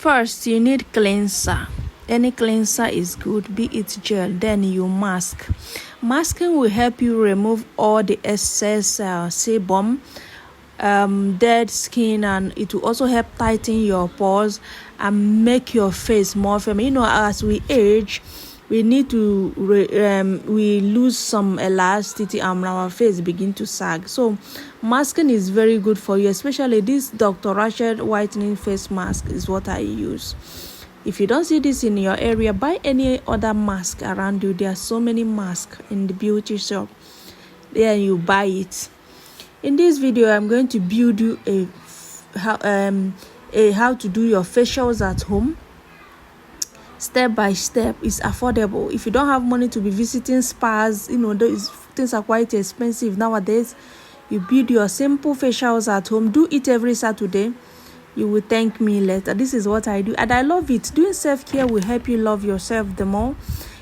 First, you need cleanser. Any cleanser is good, be it gel. Then you mask. Masking will help you remove all the excess sebum, dead skin, and it will also help tighten your pores and make your face more firm. As we age, we need to we lose some elasticity and our face begin to sag. So masking is very good for you, especially this Dr. Rachel whitening face mask is what I use. If you don't see this in your area, buy any other mask around you. There are so many masks in the beauty shop. Then you buy it. In this video, I'm going to build you how to do your facials at home. Step by step. It's affordable. If you don't have money to be visiting spas, those things are quite expensive nowadays. You build your simple facials at home. Do it every Saturday. You will thank me later. This is what I do, and I love it. Doing self-care will help you love yourself the more.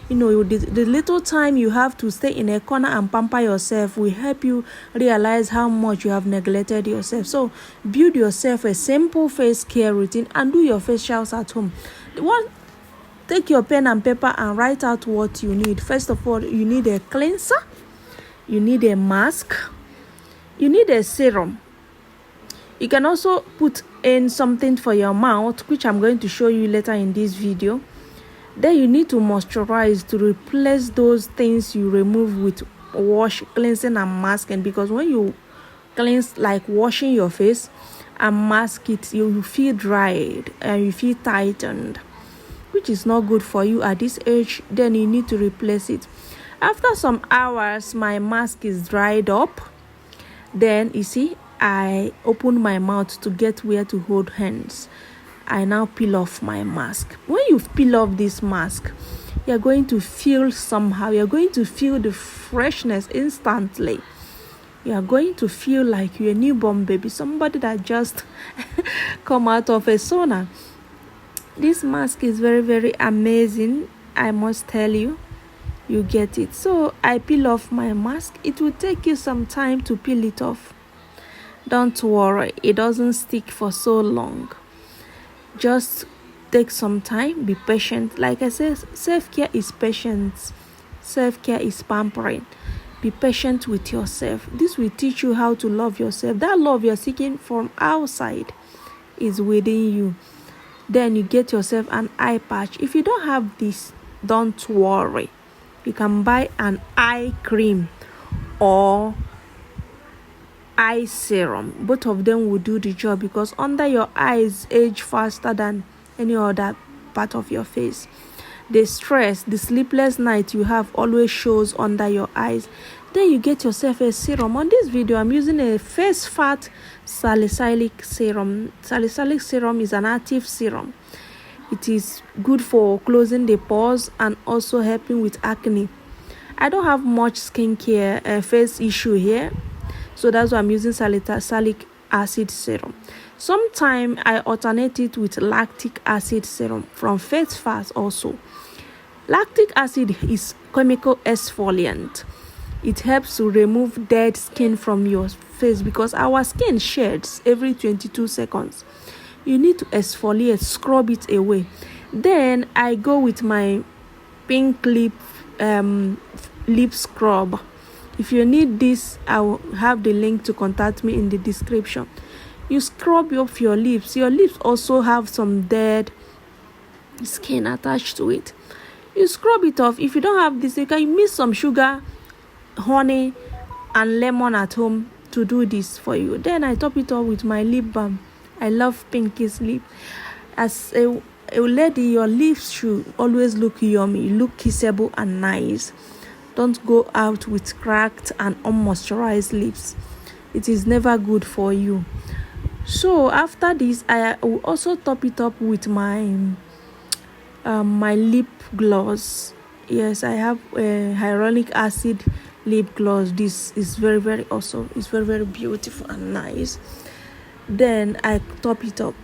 The little time you have to stay in a corner and pamper yourself will help you realize how much you have neglected yourself. So build yourself a simple face care routine and do your facials at home. Take your pen and paper and write out what you need. First of all, you need a cleanser, you need a mask, you need a serum. You can also put in something for your mouth, which I'm going to show you later in this video. Then you need to moisturize to replace those things you remove with cleansing and masking, because when you cleanse, like washing your face and mask it, you feel dried and you feel tightened, which is not good for you at this age. Then you need to replace it. After some hours, my mask is dried up. Then you see, I open my mouth to get where to hold hands. I now peel off my mask. When you peel off this mask, you're going to feel somehow. You're going to feel the freshness instantly. You're going to feel like you're a newborn baby, somebody that just come out of a sauna. This mask is very, very amazing. I must tell you, you get it. So I peel off my mask. It will take you some time to peel it off. Don't worry, it doesn't stick for so long. Just take some time, be patient. Like I said, self-care is patience. Self-care is pampering. Be patient with yourself. This will teach you how to love yourself. That love you're seeking from outside is within you. Then you get yourself an eye patch. If you don't have this, don't worry. You can buy an eye cream or eye serum. Both of them will do the job, because under your eyes age faster than any other part of your face. The stress, the sleepless night you have always shows under your eyes. Then you get yourself a serum. On this video, I'm using a face fat salicylic serum. Salicylic serum is an active serum. It is good for closing the pores and also helping with acne. I don't have much skincare face issue here, so that's why I'm using salicylic acid serum. Sometimes I alternate it with lactic acid serum from Face Fast also. Lactic acid is chemical exfoliant. It helps to remove dead skin from your face, because our skin sheds every 22 seconds. You need to exfoliate, scrub it away. Then I go with my pink lip scrub. If you need this, I will have the link to contact me in the description. You scrub off your lips. Your lips also have some dead skin attached to it. You scrub it off. If you don't have this, you can mix some sugar, honey, and lemon at home to do this for you. Then I top it up with my lip balm. I love Pinky's lip. As a lady, your lips should always look yummy, look kissable and nice. Don't go out with cracked and unmoisturized lips. It is never good for you. So after this, I will also top it up with my my lip gloss. Yes, I have a hyaluronic acid lip gloss. This is very, very awesome. It's very, very beautiful and nice. Then I top it up.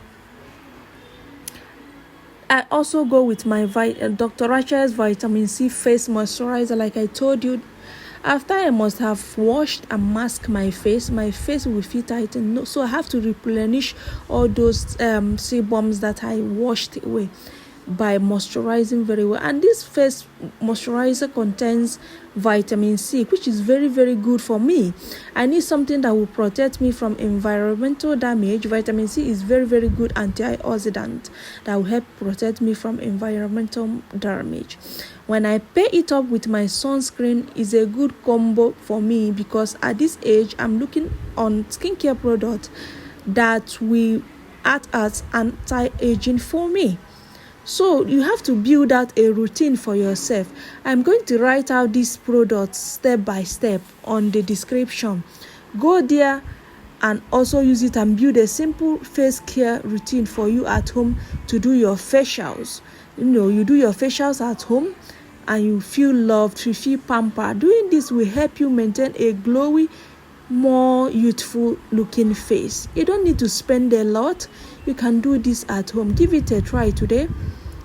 I also go with my Dr. Rachel's vitamin C face moisturizer. Like I told you, After I must have washed and masked my face will feel tightened, so I have to replenish all those sebums that I washed away by moisturizing very well. And this face moisturizer contains vitamin C, which is very, very good for me. I need something that will protect me from environmental damage. Vitamin C is very, very good antioxidant that will help protect me from environmental damage. When I pair it up with my sunscreen, is a good combo for me, because at this age I'm looking on skincare products that will act as anti-aging for me. So you have to build out a routine for yourself. I'm going to write out these products step by step on the description. Go there and also use it and build a simple face care routine for you at home to do your facials. You do your facials at home and you feel loved, you feel pampered. Doing this will help you maintain a glowy, more youthful looking face. You don't need to spend a lot. You can do this at home. Give it a try today.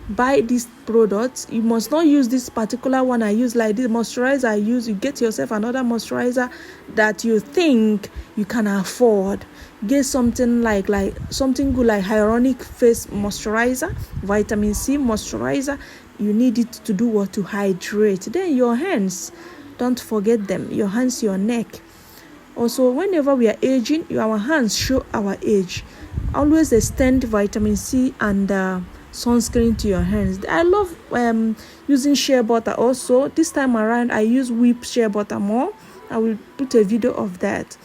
Buy these products. You must not use this particular one I use, like this moisturizer I use. You get yourself another moisturizer that you think you can afford. Get something like something good, like hyaluronic face moisturizer, vitamin C moisturizer. You need it to do what? To hydrate. Then your hands, don't forget them. Your hands, your neck. Also, whenever we are aging, our hands show our age. Always extend vitamin C and sunscreen to your hands. I love using shea butter also. This time around I use whipped shea butter more. I will put a video of that.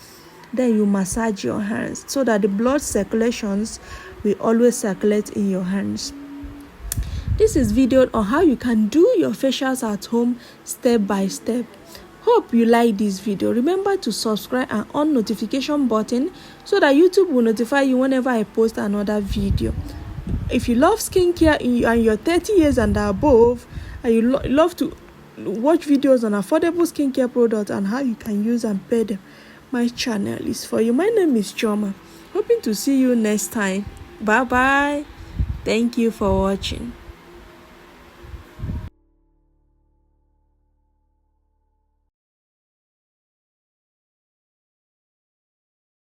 Then you massage your hands so that the blood circulations will always circulate in your hands. This is video on how you can do your facials at home step by step. Hope you like this video. Remember to subscribe and on notification button so that YouTube will notify you whenever I post another video. If you love skincare and you're 30 years and above, and you love to watch videos on affordable skincare products and how you can use and pair them, my channel is for you. My name is Choma. Hoping to see you next time. Bye bye. Thank you for watching.